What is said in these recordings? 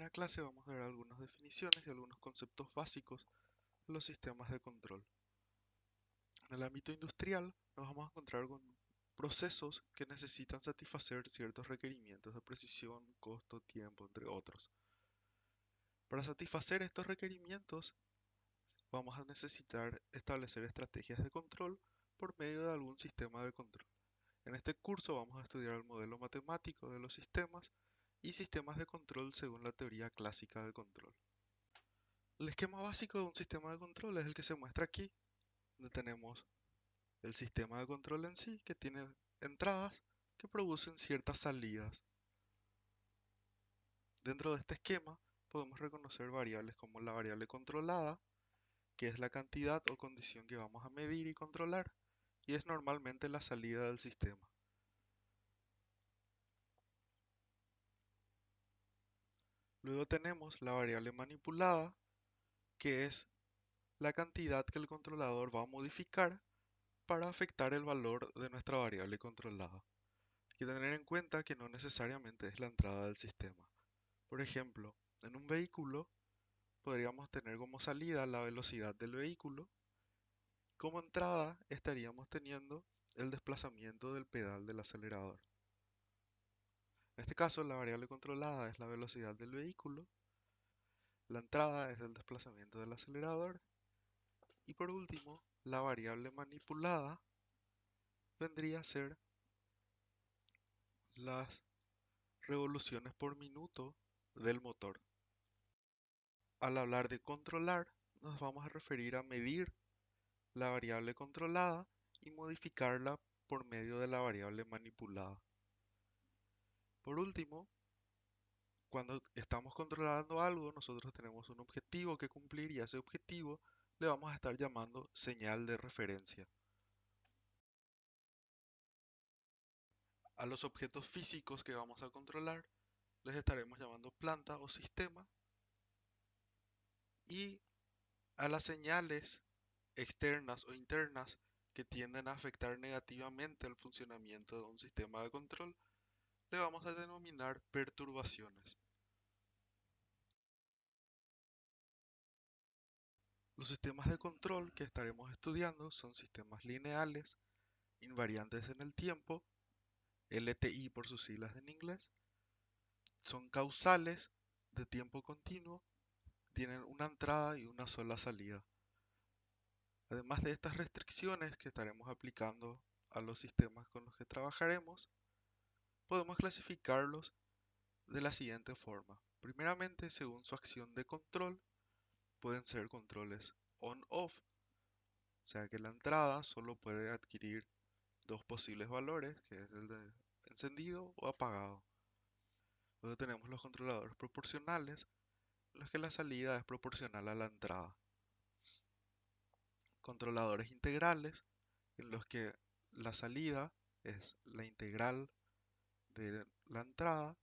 primera clase vamos a ver algunas definiciones y algunos conceptos básicos de los sistemas de control. En el ámbito industrial nos vamos a encontrar con procesos que necesitan satisfacer ciertos requerimientos de precisión, costo, tiempo, entre otros. Para satisfacer estos requerimientos vamos a necesitar establecer estrategias de control por medio de algún sistema de control. En este curso vamos a estudiar el modelo matemático de los sistemas y sistemas de control según la teoría clásica de control. El esquema básico de un sistema de control es el que se muestra aquí, donde tenemos el sistema de control en sí, que tiene entradas que producen ciertas salidas. Dentro de este esquema podemos reconocer variables como la variable controlada, que es la cantidad o condición que vamos a medir y controlar, y es normalmente la salida del sistema. Luego tenemos la variable manipulada, que es la cantidad que el controlador va a modificar para afectar el valor de nuestra variable controlada. Hay que tener en cuenta que no necesariamente es la entrada del sistema. Por ejemplo, en un vehículo podríamos tener como salida la velocidad del vehículo. Como entrada estaríamos teniendo el desplazamiento del pedal del acelerador. En este caso, la variable controlada es la velocidad del vehículo, la entrada es el desplazamiento del acelerador y por último, la variable manipulada vendría a ser las revoluciones por minuto del motor. Al hablar de controlar, nos vamos a referir a medir la variable controlada y modificarla por medio de la variable manipulada. Por último, cuando estamos controlando algo, nosotros tenemos un objetivo que cumplir y a ese objetivo le vamos a estar llamando señal de referencia. A los objetos físicos que vamos a controlar les estaremos llamando planta o sistema, y a las señales externas o internas que tienden a afectar negativamente el funcionamiento de un sistema de control le vamos a denominar perturbaciones. Los sistemas de control que estaremos estudiando son sistemas lineales, invariantes en el tiempo, LTI por sus siglas en inglés, son causales, de tiempo continuo, tienen una entrada y una sola salida. Además de estas restricciones que estaremos aplicando a los sistemas con los que trabajaremos, podemos clasificarlos de la siguiente forma. Primeramente, según su acción de control, pueden ser controles on-off, o sea que la entrada solo puede adquirir dos posibles valores, que es el de encendido o apagado. Luego tenemos los controladores proporcionales, en los que la salida es proporcional a la entrada. Controladores integrales, en los que la salida es la integral de la entrada.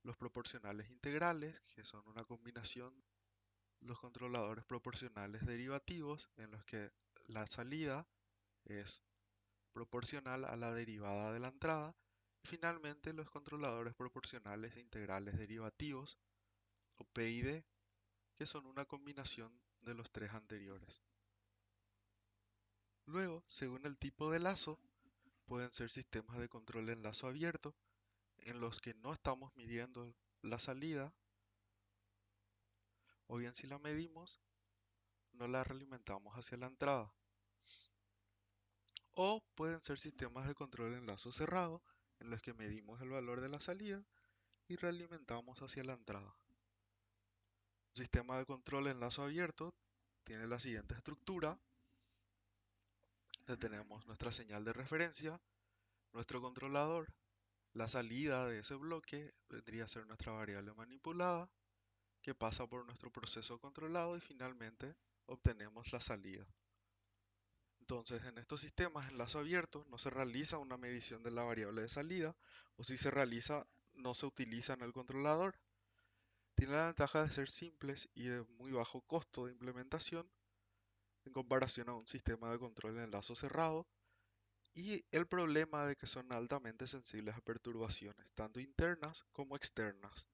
Los proporcionales integrales, que son una combinación. Los controladores proporcionales derivativos, en los que la salida es proporcional a la derivada de la entrada. Y finalmente los controladores proporcionales integrales derivativos, o PID, que son una combinación de los tres anteriores. Luego, según el tipo de lazo, pueden ser sistemas de control en lazo abierto, en los que no estamos midiendo la salida, o bien si la medimos, no la realimentamos hacia la entrada. O pueden ser sistemas de control en lazo cerrado, en los que medimos el valor de la salida y realimentamos hacia la entrada. Un sistema de control en lazo abierto tiene la siguiente estructura. Tenemos nuestra señal de referencia, nuestro controlador, la salida de ese bloque vendría a ser nuestra variable manipulada, que pasa por nuestro proceso controlado y finalmente obtenemos la salida. Entonces, en estos sistemas en lazo abierto no se realiza una medición de la variable de salida, o si se realiza, no se utiliza en el controlador. Tiene la ventaja de ser simples y de muy bajo costo de implementación en comparación a un sistema de control en lazo cerrado, y el problema de que son altamente sensibles a perturbaciones, tanto internas como externas.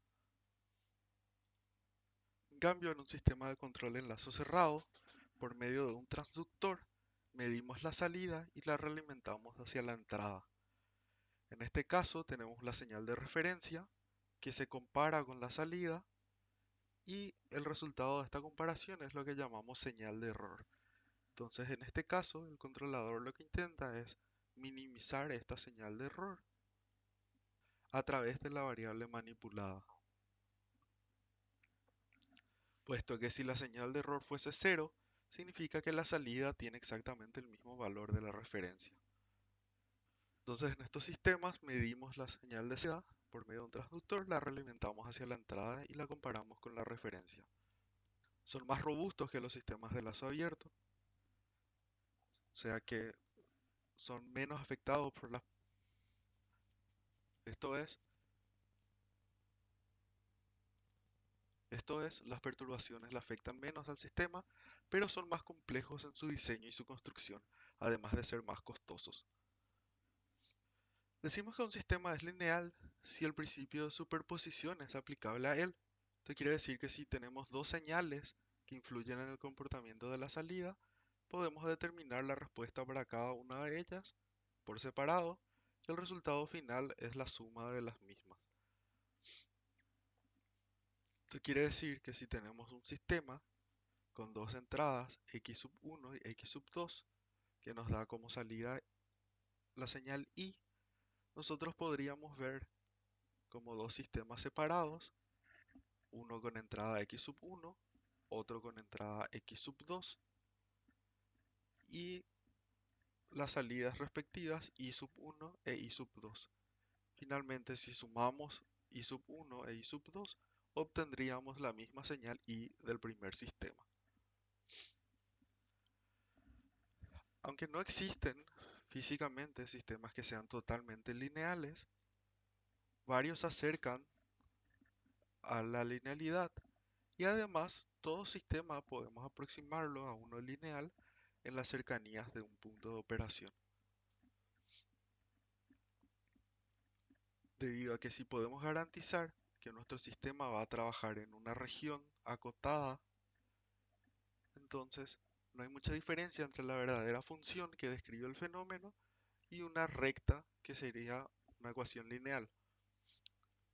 En cambio, en un sistema de control en lazo cerrado, por medio de un transductor, medimos la salida y la realimentamos hacia la entrada. En este caso tenemos la señal de referencia que se compara con la salida y el resultado de esta comparación es lo que llamamos señal de error. Entonces en este caso el controlador lo que intenta es minimizar esta señal de error a través de la variable manipulada. Puesto que si la señal de error fuese cero, significa que la salida tiene exactamente el mismo valor de la referencia. Entonces en estos sistemas medimos la señal de salida por medio de un transductor, la realimentamos hacia la entrada y la comparamos con la referencia. Son más robustos que los sistemas de lazo abierto, o sea que son menos afectados por las... Esto es, las perturbaciones le afectan menos al sistema, pero son más complejos en su diseño y su construcción, además de ser más costosos. Decimos que un sistema es lineal si el principio de superposición es aplicable a él. Esto quiere decir que si tenemos dos señales que influyen en el comportamiento de la salida, podemos determinar la respuesta para cada una de ellas por separado y el resultado final es la suma de las mismas. Esto quiere decir que si tenemos un sistema con dos entradas x sub 1 y x sub 2 que nos da como salida la señal i, nosotros podríamos ver como dos sistemas separados, uno con entrada x sub 1, otro con entrada x sub 2 y las salidas respectivas i sub 1 e i sub 2. Finalmente, si sumamos i sub 1 e i sub 2, obtendríamos la misma señal i del primer sistema. Aunque no existen físicamente sistemas que sean totalmente lineales, varios se acercan a la linealidad y además todo sistema podemos aproximarlo a uno lineal en las cercanías de un punto de operación. Debido a que si podemos garantizar que nuestro sistema va a trabajar en una región acotada, entonces no hay mucha diferencia entre la verdadera función que describe el fenómeno y una recta que sería una ecuación lineal.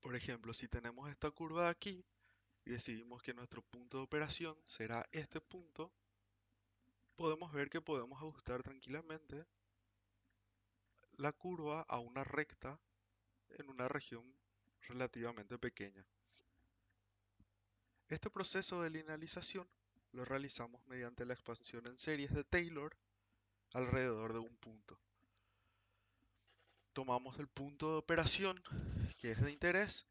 Por ejemplo, si tenemos esta curva de aquí y decidimos que nuestro punto de operación será este punto, podemos ver que podemos ajustar tranquilamente la curva a una recta en una región relativamente pequeña. Este proceso de linealización lo realizamos mediante la expansión en series de Taylor alrededor de un punto. Tomamos el punto de operación que es de interés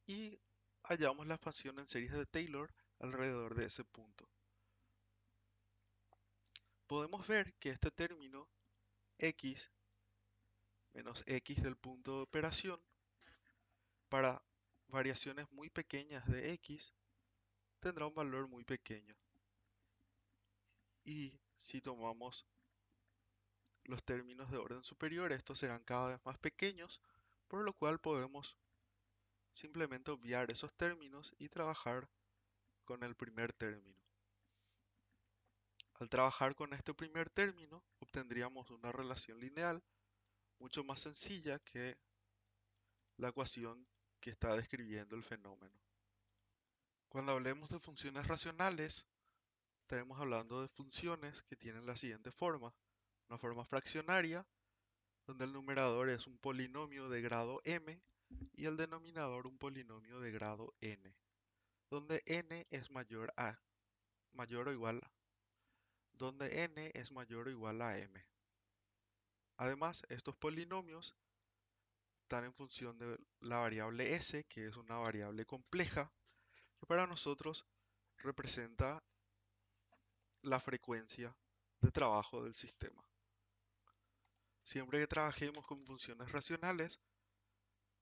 y hallamos la expansión en series de Taylor alrededor de ese punto. Podemos ver que este término x menos x del punto de operación para variaciones muy pequeñas de x tendrá un valor muy pequeño. Y si tomamos los términos de orden superior, estos serán cada vez más pequeños, por lo cual podemos simplemente obviar esos términos y trabajar con el primer término. Al trabajar con este primer término, obtendríamos una relación lineal mucho más sencilla que la ecuación que está describiendo el fenómeno. Cuando hablemos de funciones racionales, estaremos hablando de funciones que tienen la siguiente forma. Una forma fraccionaria, donde el numerador es un polinomio de grado m y el denominador un polinomio de grado n, donde n es mayor o igual a m. Además, estos polinomios están en función de la variable s, que es una variable compleja, que para nosotros representa la frecuencia de trabajo del sistema. Siempre que trabajemos con funciones racionales,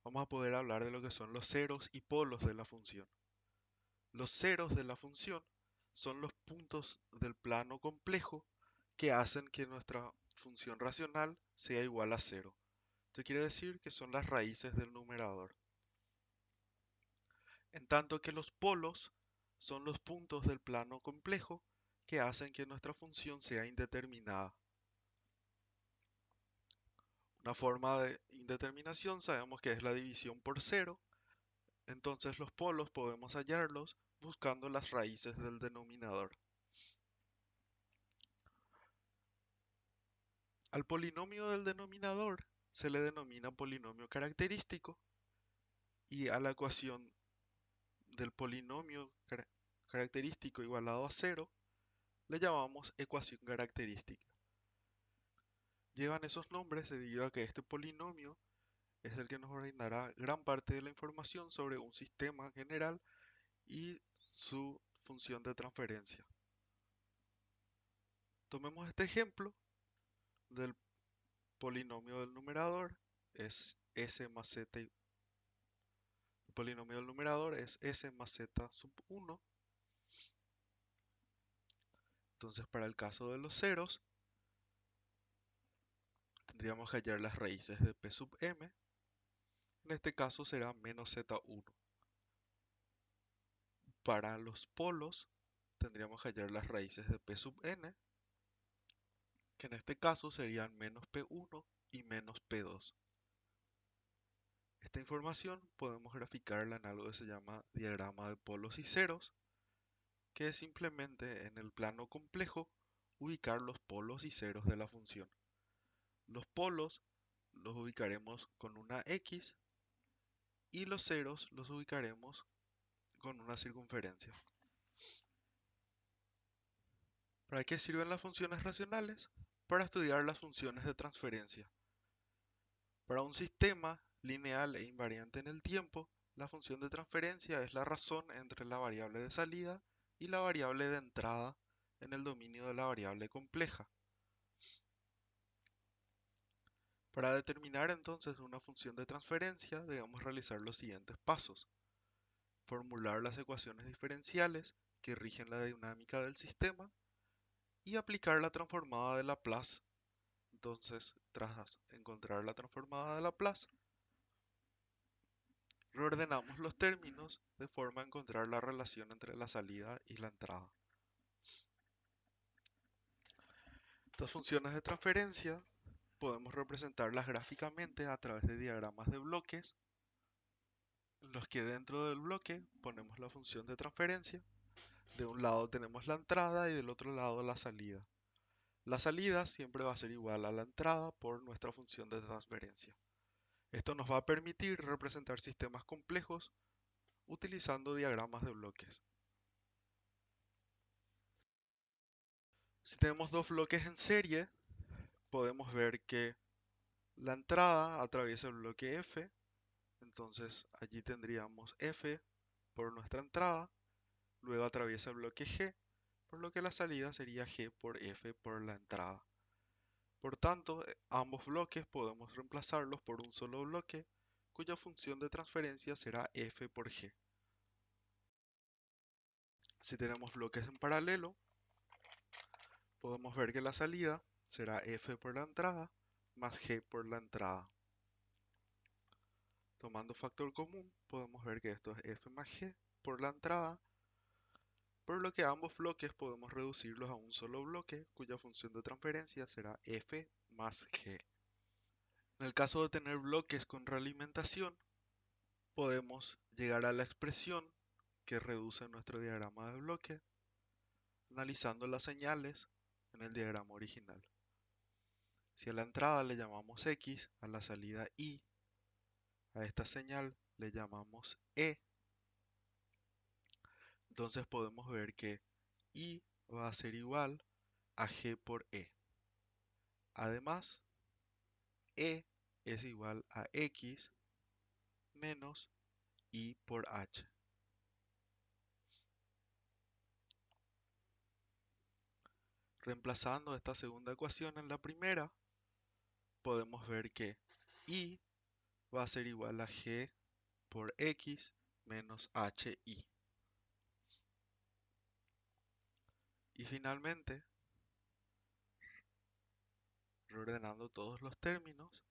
vamos a poder hablar de lo que son los ceros y polos de la función. Los ceros de la función son los puntos del plano complejo que hacen que nuestra función racional sea igual a cero. Esto quiere decir que son las raíces del numerador. en tanto que los polos son los puntos del plano complejo que hacen que nuestra función sea indeterminada. Una forma de indeterminación sabemos que es la división por cero, entonces los polos podemos hallarlos buscando las raíces del denominador. Al polinomio del denominador se le denomina polinomio característico y a la ecuación del polinomio característico igualado a cero le llamamos ecuación característica. Llevan esos nombres debido a que este polinomio es el que nos brindará gran parte de la información sobre un sistema general y su función de transferencia. Tomemos este ejemplo del polinomio del numerador, es s más z. El polinomio del numerador es s más z sub 1. Entonces, para el caso de los ceros, tendríamos que hallar las raíces de p sub m. En este caso será menos z1. Para los polos, tendríamos que hallar las raíces de p sub n, que en este caso serían menos p1 y menos p2. Esta información podemos graficarla en algo que se llama diagrama de polos y ceros, que es simplemente en el plano complejo ubicar los polos y ceros de la función. Los polos los ubicaremos con una x y los ceros los ubicaremos con una circunferencia. ¿Para qué sirven las funciones racionales? Para estudiar las funciones de transferencia. Para un sistema lineal e invariante en el tiempo, la función de transferencia es la razón entre la variable de salida y la variable de entrada en el dominio de la variable compleja. Para determinar entonces una función de transferencia, debemos realizar los siguientes pasos. Formular las ecuaciones diferenciales que rigen la dinámica del sistema y aplicar la transformada de Laplace. Entonces, tras encontrar la transformada de Laplace, reordenamos los términos de forma a encontrar la relación entre la salida y la entrada. Estas funciones de transferencia podemos representarlas gráficamente a través de diagramas de bloques, en los que dentro del bloque ponemos la función de transferencia. De un lado tenemos la entrada y del otro lado la salida. La salida siempre va a ser igual a la entrada por nuestra función de transferencia. Esto nos va a permitir representar sistemas complejos utilizando diagramas de bloques. Si tenemos dos bloques en serie, podemos ver que la entrada atraviesa el bloque F, entonces allí tendríamos F por nuestra entrada, luego atraviesa el bloque G, por lo que la salida sería G por F por la entrada. Por tanto, ambos bloques podemos reemplazarlos por un solo bloque, cuya función de transferencia será F por G. Si tenemos bloques en paralelo, podemos ver que la salida será F por la entrada más G por la entrada. Tomando factor común, podemos ver que esto es F más G por la entrada, por lo que ambos bloques podemos reducirlos a un solo bloque, cuya función de transferencia será F más G. En el caso de tener bloques con realimentación, podemos llegar a la expresión que reduce nuestro diagrama de bloque, analizando las señales en el diagrama original. Si a la entrada le llamamos X, a la salida Y, a esta señal le llamamos E, entonces podemos ver que Y va a ser igual a G por E. Además, E es igual a X menos Y por H. Reemplazando esta segunda ecuación en la primera, podemos ver que Y va a ser igual a G por X menos HI. Y finalmente, reordenando todos los términos,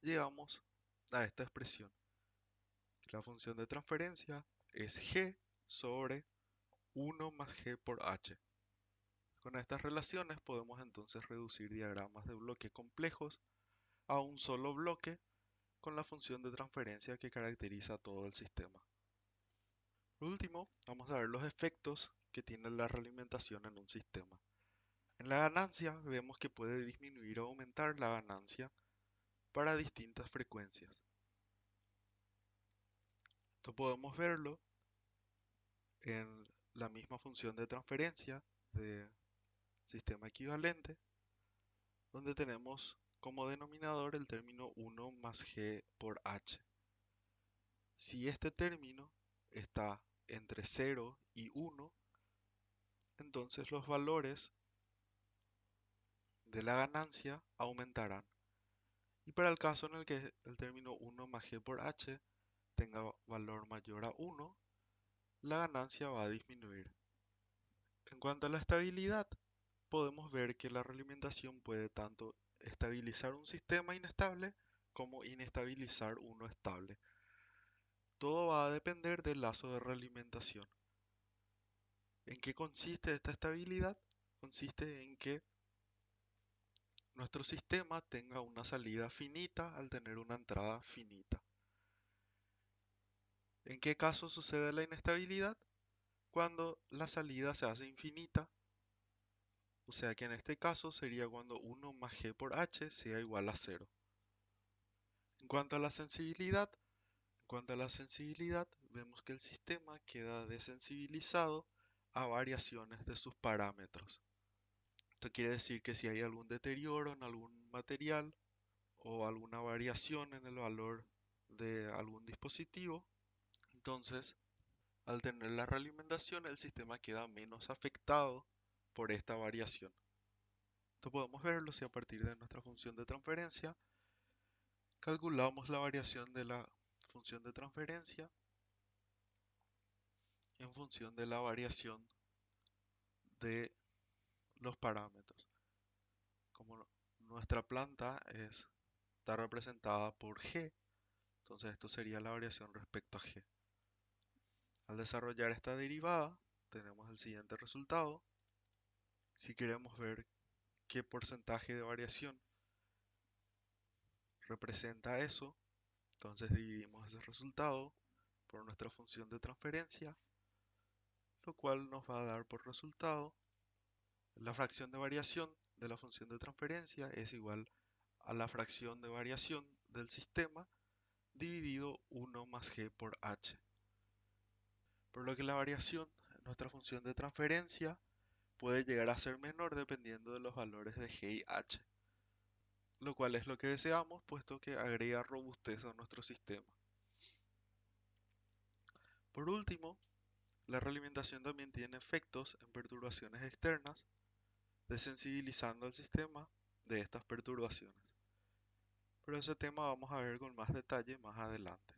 llegamos a esta expresión. La función de transferencia es G sobre 1 más G por H. Con estas relaciones podemos entonces reducir diagramas de bloque complejos a un solo bloque con la función de transferencia que caracteriza todo el sistema. Por último, vamos a ver los efectos que tiene la realimentación en un sistema. En la ganancia vemos que puede disminuir o aumentar la ganancia para distintas frecuencias. Esto podemos verlo en la misma función de transferencia de sistema equivalente, donde tenemos como denominador el término 1 más G por H. Si este término está entre 0 y 1, entonces los valores de la ganancia aumentarán. Y para el caso en el que el término 1 más G por H tenga valor mayor a 1, la ganancia va a disminuir. En cuanto a la estabilidad, podemos ver que la realimentación puede tanto estabilizar un sistema inestable como inestabilizar uno estable. Todo va a depender del lazo de realimentación. ¿En qué consiste esta estabilidad? Consiste en que nuestro sistema tenga una salida finita al tener una entrada finita. ¿En qué caso sucede la inestabilidad? Cuando la salida se hace infinita, o sea que en este caso sería cuando 1 más G por H sea igual a 0. En cuanto a la sensibilidad, vemos que el sistema queda desensibilizado a variaciones de sus parámetros. Esto quiere decir que si hay algún deterioro en algún material o alguna variación en el valor de algún dispositivo, entonces al tener la realimentación el sistema queda menos afectado por esta variación. Esto podemos verlo si a partir de nuestra función de transferencia calculamos la variación de la función de transferencia en función de la variación de los parámetros. Como nuestra planta está representada por G, entonces esto sería la variación respecto a G. Al desarrollar esta derivada, tenemos el siguiente resultado. Si queremos ver qué porcentaje de variación representa eso, entonces dividimos ese resultado por nuestra función de transferencia, lo cual nos va a dar por resultado la fracción de variación de la función de transferencia es igual a la fracción de variación del sistema dividido 1 más G por H. Por lo que la variación en nuestra función de transferencia puede llegar a ser menor dependiendo de los valores de G y H, lo cual es lo que deseamos puesto que agrega robustez a nuestro sistema. Por último, la realimentación también tiene efectos en perturbaciones externas, desensibilizando al sistema de estas perturbaciones. Pero ese tema vamos a ver con más detalle más adelante.